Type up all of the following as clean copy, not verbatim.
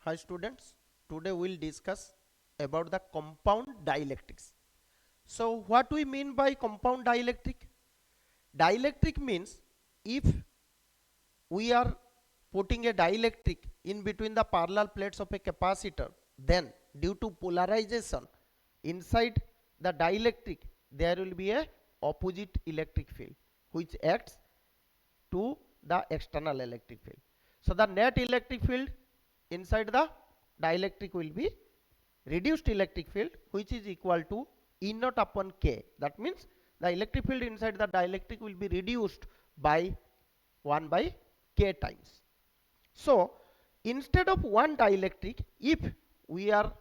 Hi students, today we'll discuss about the compound dielectrics. So what we mean by compound dielectric? Dielectric means if we are putting a dielectric in between the parallel plates of a capacitor, then due to polarization inside the dielectric there will be a opposite electric field which acts to the external electric field. So the net electric field inside the dielectric will be reduced electric field, which is equal to E naught upon K. That means the electric field inside the dielectric will be reduced by 1 by K times. So instead of one dielectric, if we are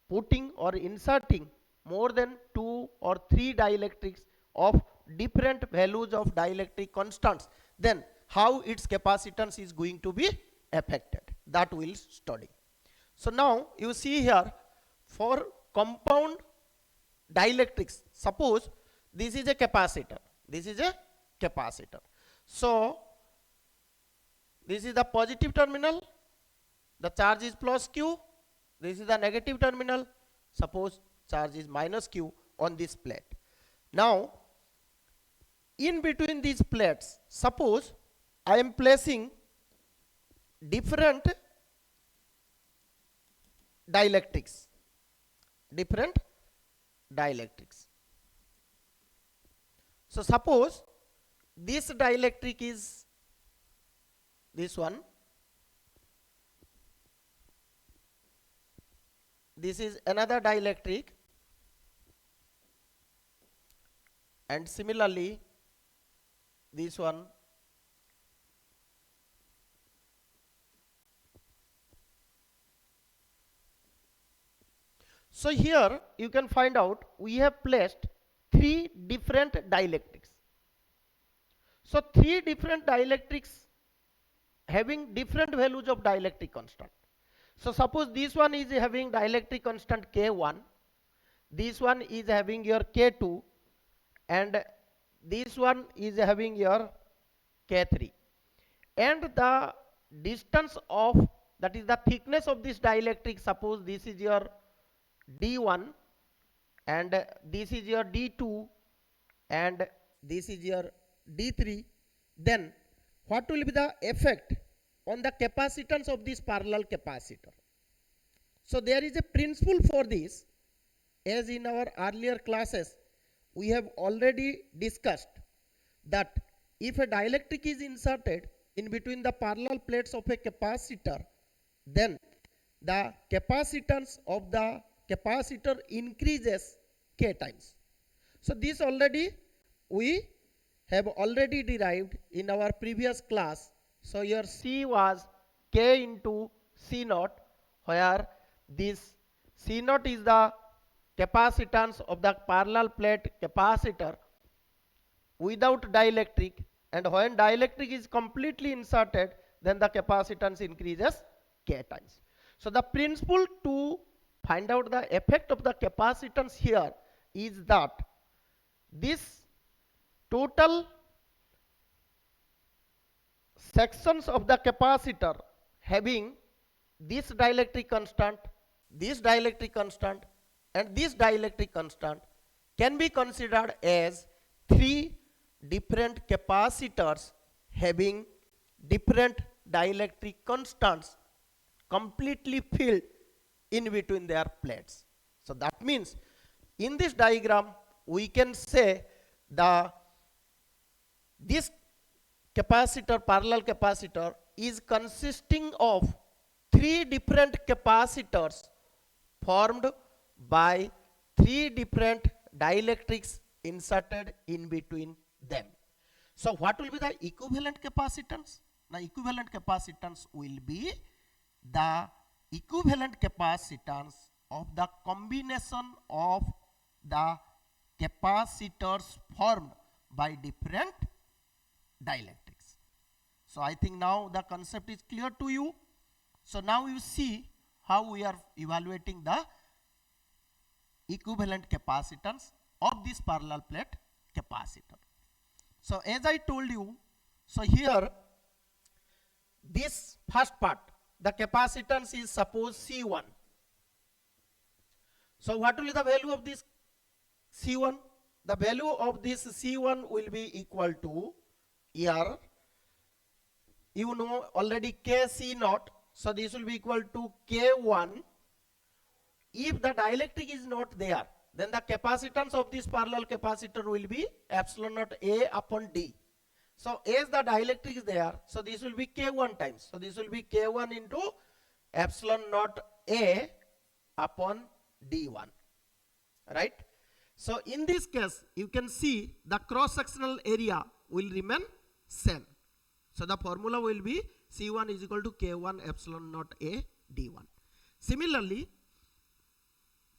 putting or inserting more than 2 or 3 dielectrics of different values of dielectric constants, then how its capacitance is going to be affected, that we'll study. So now you see here, for compound dielectrics, suppose this is a capacitor, so this is the positive terminal, the charge is plus Q. This is the negative terminal, suppose charge is minus Q on this plate. Now in between these plates, suppose I am placing different dielectrics. So suppose this dielectric is this one, this is another dielectric, and similarly this one, so here you can find out we have placed 3 different dielectrics. So 3 different dielectrics having different values of dielectric constant. So suppose this one is having dielectric constant K1, this one is having your K2, and this one is having your K3, and the distance of, that is the thickness of this dielectric, suppose this is your D1 and this is your D2 and this is your D3, then what will be the effect on the capacitance of this parallel capacitor? So there is a principle for this, as in our earlier classes we have already discussed that if a dielectric is inserted in between the parallel plates of a capacitor, then the capacitance of the capacitor increases K times. So this already we have already derived in our previous class. So your C was K into C naught, where this C naught is the capacitance of the parallel plate capacitor without dielectric, and when dielectric is completely inserted, then the capacitance increases K times. So the principle to find out the effect of the capacitance here is that this total sections of the capacitor having this dielectric constant, and this dielectric constant can be considered as 3 different capacitors having different dielectric constants completely filled in between their plates. So that means in this diagram we can say this capacitor, parallel capacitor, is consisting of 3 different capacitors formed by 3 different dielectrics inserted in between them. So what will be the equivalent capacitance? The equivalent capacitance will be the equivalent capacitance of the combination of the capacitors formed by different dielectrics. So I think now the concept is clear to you. So now you see how we are evaluating the equivalent capacitance of this parallel plate capacitor. So as I told you, so here this first part, the capacitance is suppose C1. So what will be the value of this C1? The value of this C1 will be equal to, here you know already Kc naught, so this will be equal to K1. If the dielectric is not there, then the capacitance of this parallel capacitor will be epsilon naught A upon D. So as the dielectric is there, so this will be K1 times. So this will be K1 into epsilon naught A upon D1. Right? So in this case, you can see the cross-sectional area will remain same. So the formula will be C1 is equal to K1 epsilon naught A D1. Similarly,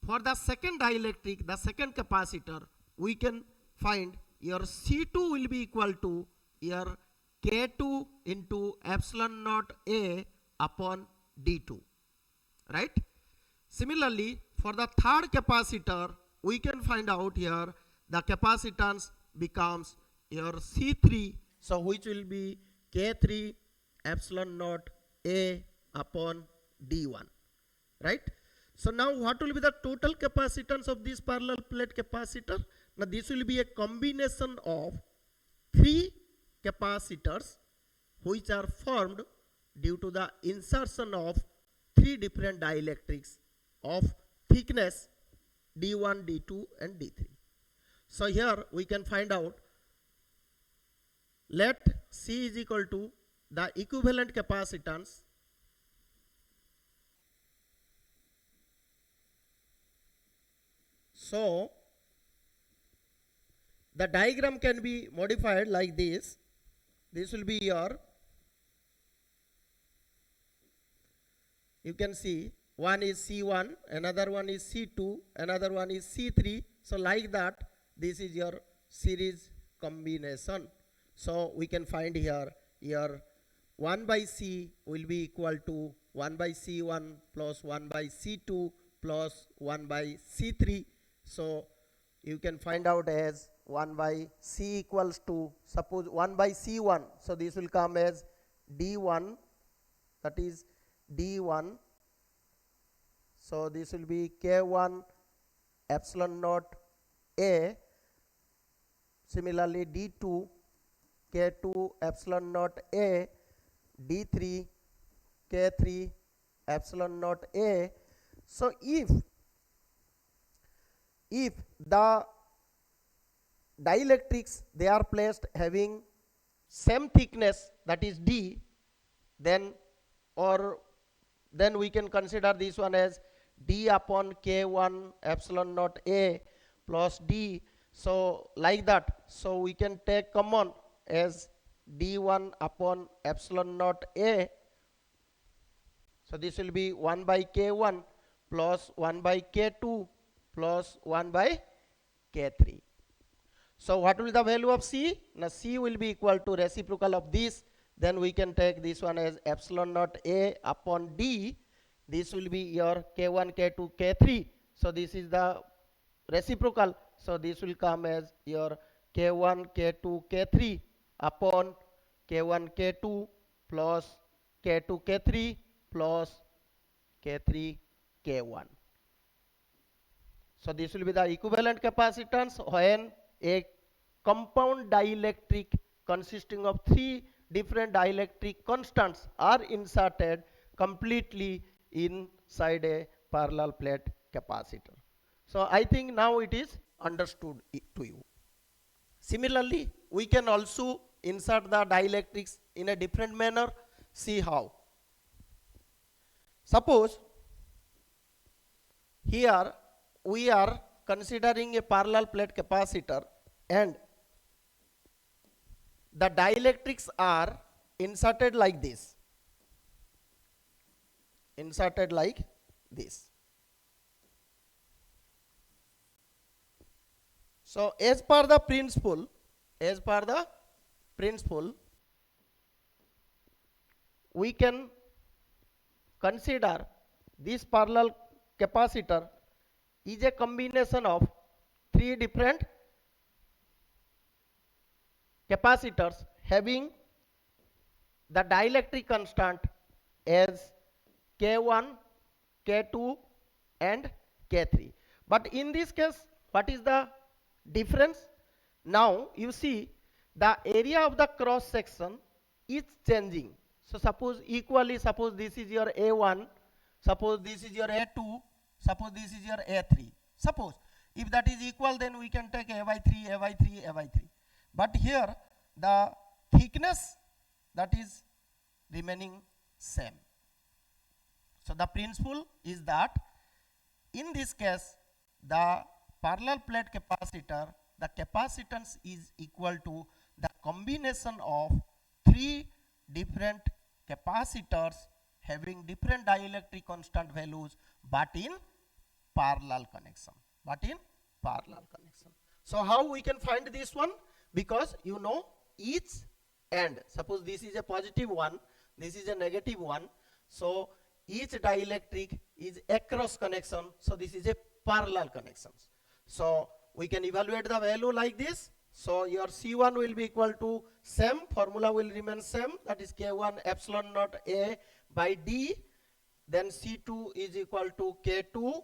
for the second dielectric, the second capacitor, we can find your C2 will be equal to your K2 into epsilon naught A upon D2. Right? Similarly, for the third capacitor, we can find out here the capacitance becomes your C3, so which will be K3 epsilon naught A upon D1. Right? So now what will be the total capacitance of this parallel plate capacitor? Now this will be a combination of three capacitors which are formed due to the insertion of three different dielectrics of thickness D1, D2 and D3. So here we can find out, let C is equal to the equivalent capacitance So the diagram can be modified like this. This will be your, you can see one is C1, another one is C2, another one is C3. So like that, this is your series combination. So we can find here 1 by C will be equal to 1 by C1 plus 1 by C2 plus 1 by C3. So you can find out as 1 by C equals to, suppose 1 by C1. So this will come as D1, that is D1. So this will be K1 epsilon naught A. Similarly D2, K2 epsilon naught A. D3, K3 epsilon naught A. So if the dielectrics they are placed having same thickness, that is D, then we can consider this one as D upon K1 epsilon naught A plus D. So like that, so we can take common as D1 upon epsilon naught A. So this will be 1 by K1 plus 1 by K2 plus 1 by K3. So what will be the value of C? Now C will be equal to reciprocal of this. Then we can take this one as epsilon naught A upon D. This will be your K1, K2, K3. So this is the reciprocal. So this will come as your K1, K2, K3 upon K1, K2 plus K2, K3 plus K3, K1. So this will be the equivalent capacitance when a compound dielectric consisting of three different dielectric constants are inserted completely inside a parallel plate capacitor. So I think now it is understood to you. Similarly, we can also insert the dielectrics in a different manner. See how. Suppose here we are considering a parallel plate capacitor and the dielectrics are inserted like this. Inserted like this. So as per the principle, we can consider this parallel capacitor is a combination of three different capacitors having the dielectric constant as K1, K2 and K3. But in this case, what is the difference? Now you see the area of the cross section is changing. So suppose equally, suppose this is your A1, suppose this is your A2, suppose this is your A3. Suppose if that is equal, then we can take A by 3, A by 3, A by 3. But here the thickness that is remaining same. So the principle is that in this case the parallel plate capacitor, the capacitance is equal to the combination of three different capacitors having different dielectric constant values but in parallel connection. So how we can find this one? Because you know each end, suppose this is a positive one, this is a negative one, so each dielectric is across connection, so this is a parallel connections. So we can evaluate the value like this. So your C1 will be equal to same, formula will remain same, that is K1 epsilon naught A by D. Then C2 is equal to K2,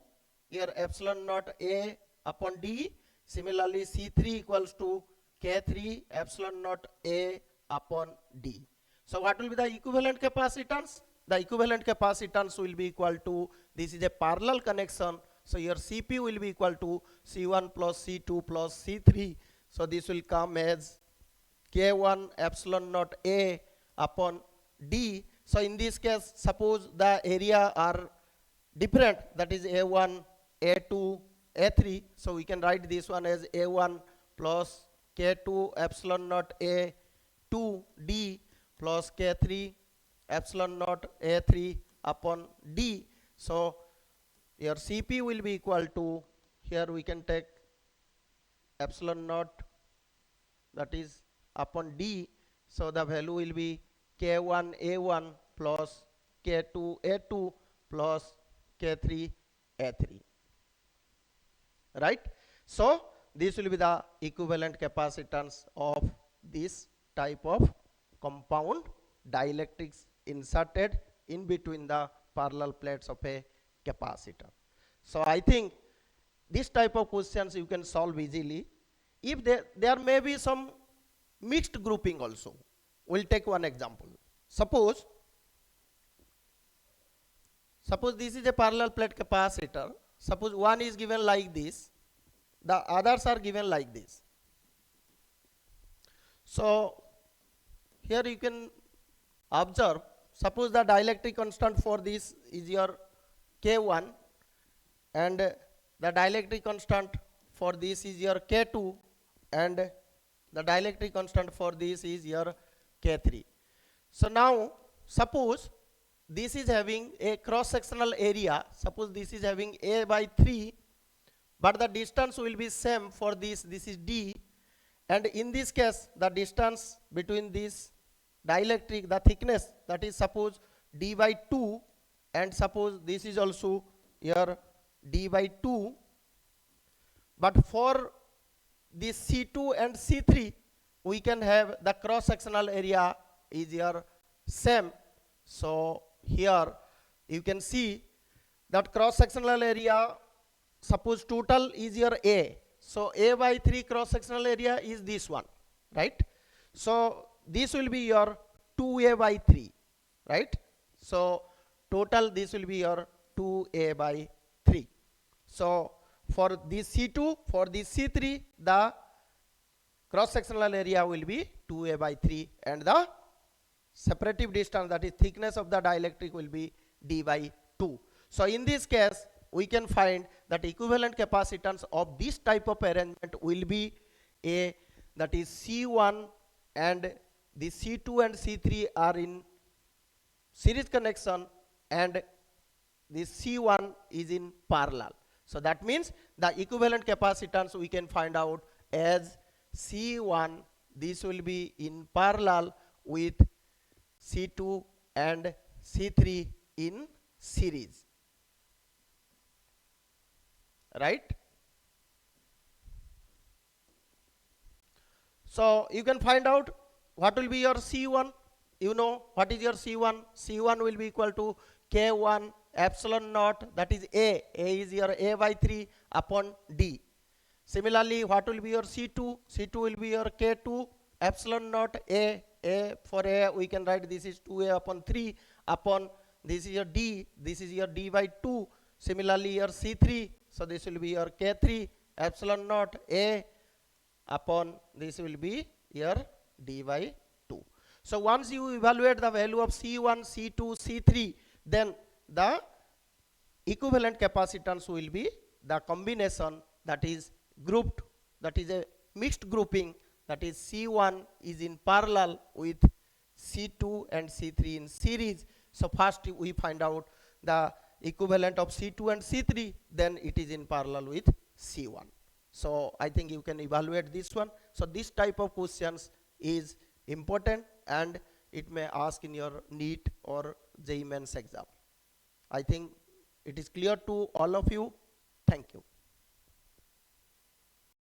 here epsilon naught A upon D. Similarly C3 equals to K3 epsilon naught A upon D. So what will be the equivalent capacitance? The equivalent capacitance will be equal to, this is a parallel connection, so your Cp will be equal to C1 plus C2 plus C3. So this will come as K1 epsilon naught A upon D. So in this case, suppose the area are different, that is A1, A2, A3. So we can write this one as A1 plus K2 epsilon naught A 2 D plus K3 epsilon naught A3 upon D. So your Cp will be equal to, here we can take epsilon naught, that is upon D. So the value will be K1 A1 plus K2 A2 plus K3 A3. Right? So this will be the equivalent capacitance of this type of compound dielectrics inserted in between the parallel plates of a capacitor. So I think this type of questions you can solve easily. If there may be some mixed grouping also. We'll take one example. Suppose this is a parallel plate capacitor. Suppose one is given like this, the others are given like this. So here you can observe, suppose the dielectric constant for this is your K1 and the dielectric constant for this is your K2 and the dielectric constant for this is your K3. So now suppose this is having a cross sectional area, suppose this is having A by 3, but the distance will be same for this is D, and in this case the distance between this dielectric, the thickness, that is suppose D by 2, and suppose this is also your D by 2, but for this C2 and C3 we can have the cross sectional area is your same. So here you can see that cross sectional area, suppose total is your A, so A by 3 cross sectional area is this one, right? So this will be your 2A by 3, right? So total this will be your 2A by 3. So for this C2, for this C3, the cross sectional area will be 2A by 3 and the separative distance, that is thickness of the dielectric, will be D by 2. So in this case we can find that equivalent capacitance of this type of arrangement will be A, that is C1, and the C2 and C3 are in series connection and this C1 is in parallel. So that means the equivalent capacitance we can find out as C1, this will be in parallel with C2 and C3 in series, right? So you can find out what will be your C1. you know what is your C1? C1 will be equal to K1 epsilon naught, that is A. A is your A by 3 upon D. Similarly, what will be your C2? C2 will be your K2 epsilon naught A. A for A we can write this is 2A upon 3 upon this is your D. This is your D by 2. Similarly, your C3, so this will be your K3 epsilon naught A upon this will be your D by 2. So once you evaluate the value of C1, C2, C3, then the equivalent capacitance will be the combination that is grouped, that is a mixed grouping, that is C1 is in parallel with C2 and C3 in series. So first we find out the equivalent of C2 and C3, then it is in parallel with C1. So I think you can evaluate this one. So this type of questions is important and it may ask in your NEET or JEE mains exam. I think it is clear to all of you. Thank you.